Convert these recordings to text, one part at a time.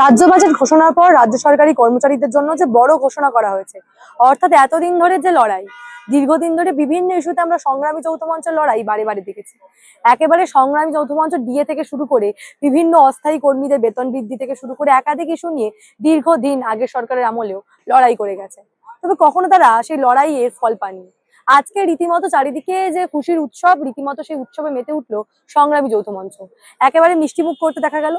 রাজ্য বাজেট ঘোষণার পর রাজ্য সরকারি কর্মচারীদের জন্য যে বড় ঘোষণা করা হয়েছে, অর্থাৎ এতদিন ধরে যে লড়াই, দীর্ঘদিন ধরে বিভিন্ন ইস্যুতে আমরা সংগ্রামী যৌথ মঞ্চের লড়াই বারে বারে দেখেছি। একেবারে সংগ্রামী যৌথ মঞ্চ ডিএ থেকে শুরু করে বিভিন্ন অস্থায়ী কর্মীদের বেতন বৃদ্ধি থেকে শুরু করে একাধিক ইস্যু নিয়ে দীর্ঘদিন আগের সরকারের আমলেও লড়াই করে গেছে, তবে কখনো তারা সেই লড়াইয়ের ফল পাননি। আজকে রীতিমতো চারিদিকে যে খুশির উৎসব, রীতিমতো সেই উৎসবে মেতে উঠলো সংগ্রামী যৌথ মঞ্চ। একেবারে মিষ্টিমুখ করতে দেখা গেল।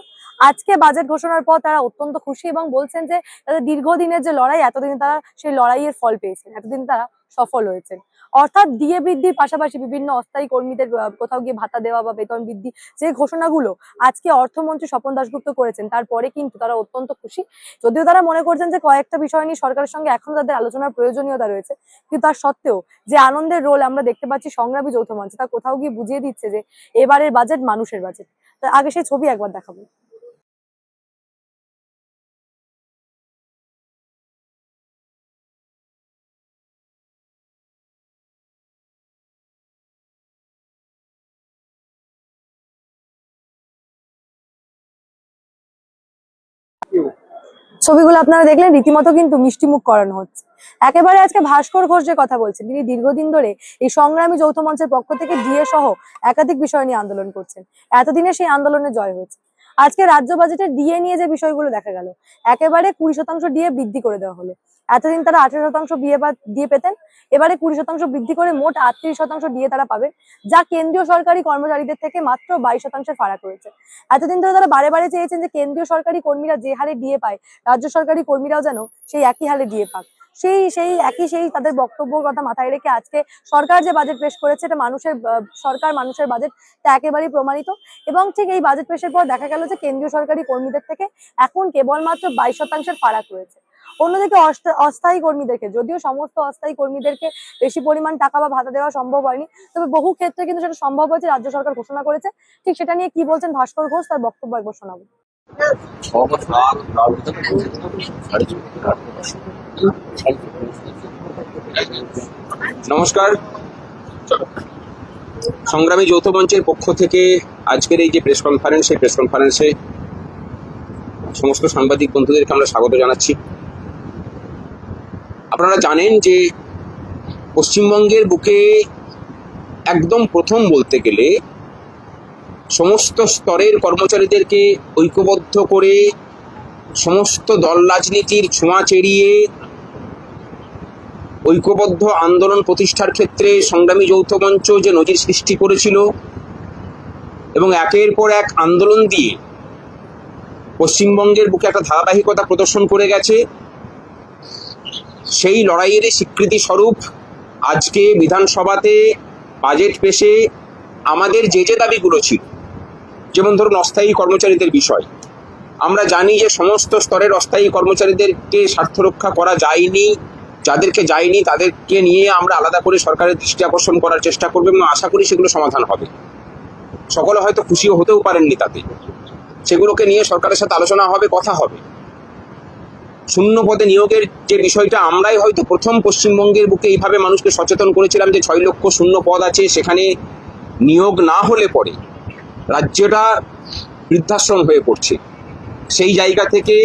আজকে বাজেট ঘোষণার পর তারা অত্যন্ত খুশি এবং বলছেন যে তাদের দীর্ঘদিনের যে লড়াই, এতদিন তারা সেই লড়াইয়ের ফল পেয়েছেন, এতদিন তারা সফল হয়েছেন। অর্থাৎ ডিএ বৃদ্ধির পাশাপাশি বিভিন্ন অস্থায়ী কর্মীদের কোথাও গিয়ে ভাতা দেওয়া বা বেতন বৃদ্ধি, যে ঘোষণাগুলো আজকে অর্থমন্ত্রী স্বপন দাশগুপ্ত করেছেন, তারপরে কিন্তু তারা অত্যন্ত খুশি। যদিও তারা মনে করছেন যে কয়েকটা বিষয় নিয়ে সরকারের সঙ্গে এখনো তাদের আলোচনার প্রয়োজনীয়তা রয়েছে, কিন্তু তার সত্ত্বেও যে আনন্দের রোল আমরা দেখতে পাচ্ছি সংগ্রামী যৌথ মঞ্চে, তা কোথাও গিয়ে বুঝিয়ে দিচ্ছে যে এবারের বাজেট মানুষের বাজেট। তার আগে সেই ছবি একবার দেখাবো। ছবিগুলো আপনারা দেখলেন, রীতিমতো কিন্তু মিষ্টিমুখ করানো হচ্ছে। একেবারে আজকে ভাস্কর ঘোষ যে কথা বলছেন, তিনি দীর্ঘদিন ধরে এই সংগ্রামী যৌথ মঞ্চের পক্ষ থেকে ডিএ সহ একাধিক বিষয় নিয়ে আন্দোলন করছেন। এতদিনে সেই আন্দোলনে জয় হয়েছে। আজকে রাজ্য বাজেটের ডিএ নিয়ে যে বিষয়গুলো দেখা গেল, একেবারে 20% ডিএ বৃদ্ধি করে দেওয়া হলো। এতদিন তারা 18% ডিএ পেতেন, এবারে 20% বৃদ্ধি করে মোট 38% ডিএ তারা পাবে, যা কেন্দ্রীয় সরকারি কর্মচারীদের থেকে মাত্র 22% ফারাক রয়েছে। এতদিন ধরে তারা বারে বারে চেয়েছেন যে কেন্দ্রীয় সরকারি কর্মীরা যে হারে ডিএ পায়, রাজ্য সরকারি কর্মীরাও যেন সেই একই হারে ডিএ পাক। সেই তাদের বক্তব্যের কথা মাথায় রেখে আজকে সরকার যে বাজেট পেশ করেছে, এটা মানুষের সরকার, মানুষের বাজেট, তা একেবারেই প্রমাণিত। এবং ঠিক এই বাজেট পেশের পর দেখা গেল যে কেন্দ্রীয় সরকারি কর্মীদের থেকে এখন কেবলমাত্র 22% ফারাক রয়েছে। অন্যদিকে অস্থায়ী কর্মীদেরকে, যদিও সমস্ত অস্থায়ী কর্মীদেরকে বেশি পরিমাণ টাকা বা ভাতা দেওয়া সম্ভব হয়নি, তবে বহু ক্ষেত্রে কিন্তু সেটা সম্ভব হয়েছে, রাজ্য সরকার ঘোষণা করেছে। ঠিক সেটা নিয়ে কি বলছেন ভাস্কর ঘোষ, তার বক্তব্য একবার শোনাবো। নমস্কার। সংগ্রামী যৌথ মঞ্চের পক্ষ থেকে আজকের এই যে প্রেস কনফারেন্স, সেই প্রেস কনফারেন্সে সমস্ত সাংবাদিক বন্ধুদেরকে আমরা স্বাগত জানাচ্ছি। আপনারা জানেন যে পশ্চিমবঙ্গের বুকে একদম প্রথম বলতে গেলে সমস্ত স্তরের কর্মচারীদেরকে ঐক্যবদ্ধ করে সমস্ত দল রাজনীতির ছোঁয়া চেরিয়ে ঐক্যবদ্ধ আন্দোলন প্রতিষ্ঠার ক্ষেত্রে সংগ্রামী যৌথ মঞ্চ যে নজির সৃষ্টি করেছিল এবং একের পর এক আন্দোলন দিয়ে পশ্চিমবঙ্গের বুকে একটা ধারাবাহিকতা প্রদর্শন করে গেছে, সেই লড়াইয়ের স্বীকৃতি স্বরূপ আজকে বিধানসভাতে বাজেট পেশে আমাদের যে দাবিগুলো ছিল, যেমন ধরুন অস্থায়ী কর্মচারীদের বিষয়। আমরা জানি যে সমস্ত স্তরের অস্থায়ী কর্মচারীদেরকে স্বার্থ রক্ষা করা যায়নি, যাদেরকে যায়নি তাদেরকে নিয়ে আমরা আলাদা করে সরকারের দৃষ্টি আকর্ষণ করার চেষ্টা করব এবং আশা করি সেগুলো সমাধান হবে। সকলে হয়তো খুশিও হতেও পারেননি তাতে, সেগুলোকে নিয়ে সরকারের সাথে আলোচনা হবে, কথা হবে। শূন্য পদে নিয়োগের যে বিষয়টা, আমরাই হয়তো প্রথম পশ্চিমবঙ্গের বুকে এইভাবে মানুষকে সচেতন করেছিলাম যে 6 লক্ষ শূন্য পদ আছে, সেখানে নিয়োগ না হলে পরে রাজ্যটা বৃদ্ধাশ্রম হয়ে পড়ছে। সেই জায়গা থেকে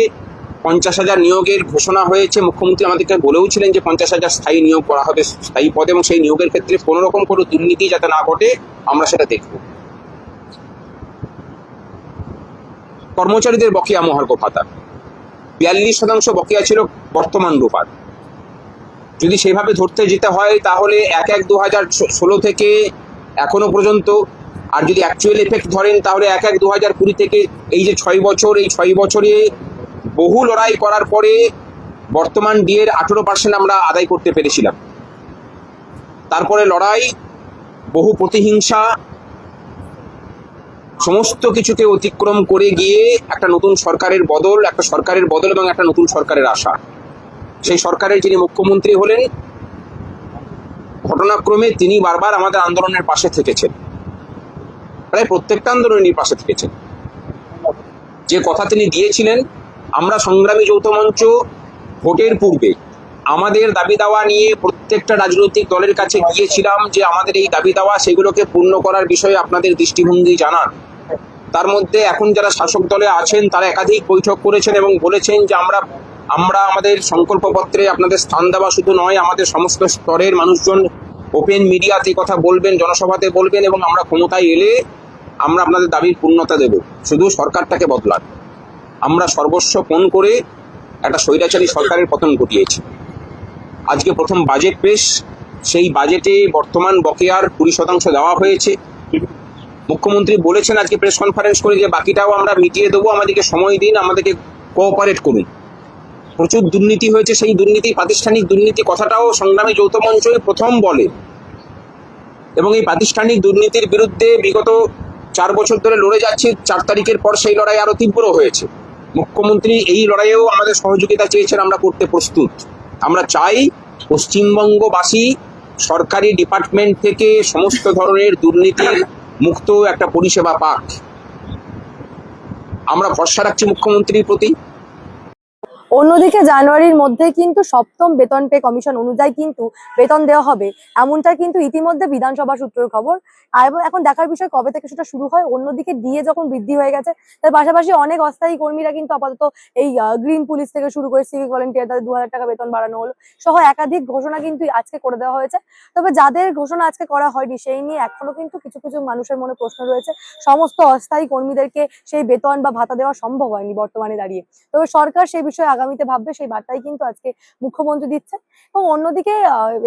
50,000 নিয়োগের ঘোষণা হয়েছে। মুখ্যমন্ত্রী আমাদেরকে বলেও ছিলেন যে 50,000 স্থায়ী নিয়োগ করা হবে, স্থায়ী পদে, এবং সেই নিয়োগের ক্ষেত্রে কোনো রকম কোনো দুর্নীতি যাতে না ঘটে আমরা সেটা দেখব। কর্মচারীদের বকেয়া মহার্ঘ ভাতা 42% বকেয়া ছিল বর্তমান রূপার। যদি সেভাবে ধরতে যেতে হয় তাহলে 1/1/2016 থেকে এখনো পর্যন্ত, আর যদি অ্যাকচুয়াল এফেক্ট ধরেন তাহলে 1/1/2020 থেকে এই যে 6 বছর, এই 6 বছরে বহু লড়াই করার পরে বর্তমান ডিএর 18% আমরা আদায় করতে পেরেছিলাম। তারপরে লড়াই, বহু প্রতিহিংসা, সমস্ত কিছুকে অতিক্রম করে গিয়ে একটা নতুন সরকারের বদল, এবং একটা নতুন সরকারের আশা। সেই সরকারের যিনি মুখ্যমন্ত্রী হলেন, ঘটনাক্রমে তিনি বারবার আমাদের আন্দোলনের পাশে থেকেছেন, প্রায় প্রত্যেকটা আন্দোলনের পাশে থেকেছেন। যে কথা তিনি দিয়েছিলেন, আমরা সংগ্রামী যৌথ মঞ্চ ভোটের পূর্বে আমাদের দাবি দাওয়া নিয়ে প্রত্যেকটা রাজনৈতিক দলের কাছে গিয়েছিলাম যে আমাদের এই দাবি দাওয়া, সেগুলোকে পূর্ণ করার বিষয়ে আপনাদের দৃষ্টিভঙ্গি জানান। তার মধ্যে এখন যারা শাসক দলে আছেন তারা একাধিক বৈঠক করেছেন এবং বলেছেন যে আমরা আমাদের সংকল্পপত্রে আপনাদের স্থান দেওয়া শুধু নয়, আমাদের সমস্ত স্তরের মানুষজন ওপেন মিডিয়াতে কথা বলবেন, জনসভাতে বলবেন এবং আমরা ক্ষমতায় এলে আমরা আপনাদের দাবির পূর্ণতা দেব, শুধু সরকারটাকে বদলান। আমরা সর্বস্ব পণ করে একটা স্বৈরাচারী সরকারের পতন ঘটিয়েছি। আজকে প্রথম বাজেট পেশ, সেই বাজেটে বর্তমান বকেয়ার 20% দেওয়া হয়েছে। মুখ্যমন্ত্রী বলেছেন আজকে প্রেস কনফারেন্স করে যে বাকিটাও আমরা মিটিয়ে দেবো, আমাদেরকে সময় দিন, আমাদেরকে কোঅপারেট করুন। প্রচুর দুর্নীতি হয়েছে, সেই দুর্নীতি, প্রাতিষ্ঠানিক দুর্নীতি কথাটাও সংগ্রামী যৌথ মঞ্চই প্রথম বলে এবং এই প্রাতিষ্ঠানিক দুর্নীতির বিরুদ্ধে বিগত 4 বছর ধরে লড়ে যাচ্ছে। 4 তারিখের পর সেই লড়াই আরো তীব্র হয়েছে। মুখ্যমন্ত্রী এই লড়াইয়েও আমাদের সহযোগিতা চেয়েছেন, আমরা করতে প্রস্তুত। আমরা চাই পশ্চিমবঙ্গবাসী সরকারি ডিপার্টমেন্ট থেকে সমস্ত ধরনের দুর্নীতির মুক্ত একটা পরিষেবা পাক। আমরা ভরসা রাখছি মুখ্যমন্ত্রীর প্রতি। অন্যদিকে জানুয়ারির মধ্যে কিন্তু 7ম বেতন পে কমিশন অনুযায়ী কিন্তু বেতন দেওয়া হবে, এমনটা কিন্তু ইতিমধ্যে বিধানসভা সূত্রের খবর। আর এখন দেখার বিষয় কবে থেকে সেটা শুরু হয়। অন্যদিকে ডিএ যখন বৃদ্ধি হয়ে গেছে, তার পাশাপাশি অনেক অস্থায়ী কর্মীরা কিন্তু আপাতত এই গ্রিন পুলিশ থেকে শুরু করে সিভিক ভলেন্টিয়ার, তাদের 2000 টাকা বেতন বাড়ানো হলো সহ একাধিক ঘোষণা কিন্তু আজকে করে দেওয়া হয়েছে। তবে যাদের ঘোষণা আজকে করা হয়নি সেই নিয়ে এখনো কিন্তু কিছু কিছু মানুষের মনে প্রশ্ন রয়েছে। সমস্ত অস্থায়ী কর্মীদেরকে সেই বেতন বা ভাতা দেওয়া সম্ভব হয়নি বর্তমানে দাঁড়িয়ে। তবে সরকার সেই বিষয়ে আগামীতে ভাববে, সেই বার্তাই কিন্তু আজকে মুখ্যমন্ত্রী দিচ্ছে। এবং অন্যদিকে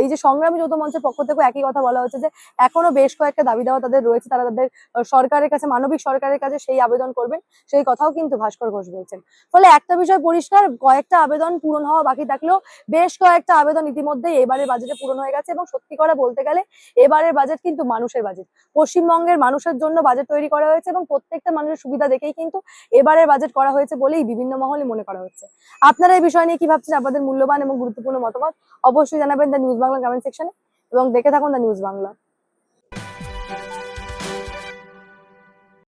এই যে সংগ্রামী যৌথ মঞ্চের পক্ষ থেকে একই কথা বলা হচ্ছে যে এখনো বেশ কয়েকটা দাবি দেওয়া তাদের রয়েছে, তারা তাদের সরকারের কাছে, মানবিক সরকারের কাছে সেই আবেদন করবেন, সেই কথাও কিন্তু ভাস্কর ঘোষ বলছেন। ফলে একটা বিষয় পরিষ্কার, কয়েকটা আবেদন পূরণ হওয়া বাকি থাকলেও বেশ কয়েকটা আবেদন ইতিমধ্যে এবারের বাজেটে পূরণ হয়ে গেছে। এবং সত্যি করে বলতে গেলে এবারের বাজেট কিন্তু মানুষের বাজেট, পশ্চিমবঙ্গের মানুষের জন্য বাজেট তৈরি করা হয়েছে এবং প্রত্যেকটা মানুষের সুবিধা দেখেই কিন্তু এবারের বাজেট করা হয়েছে বলেই বিভিন্ন মহলে মনে করা হচ্ছে। আপনারা এই বিষয় নিয়ে কি ভাবছেন? আপনাদের মূল্যবান এবং গুরুত্বপূর্ণ মতামত অবশ্যই জানাবেন দ্য নিউজ বাংলা কমেন্ট সেকশনে এবং দেখে থাকুন দ্য নিউজ বাংলা।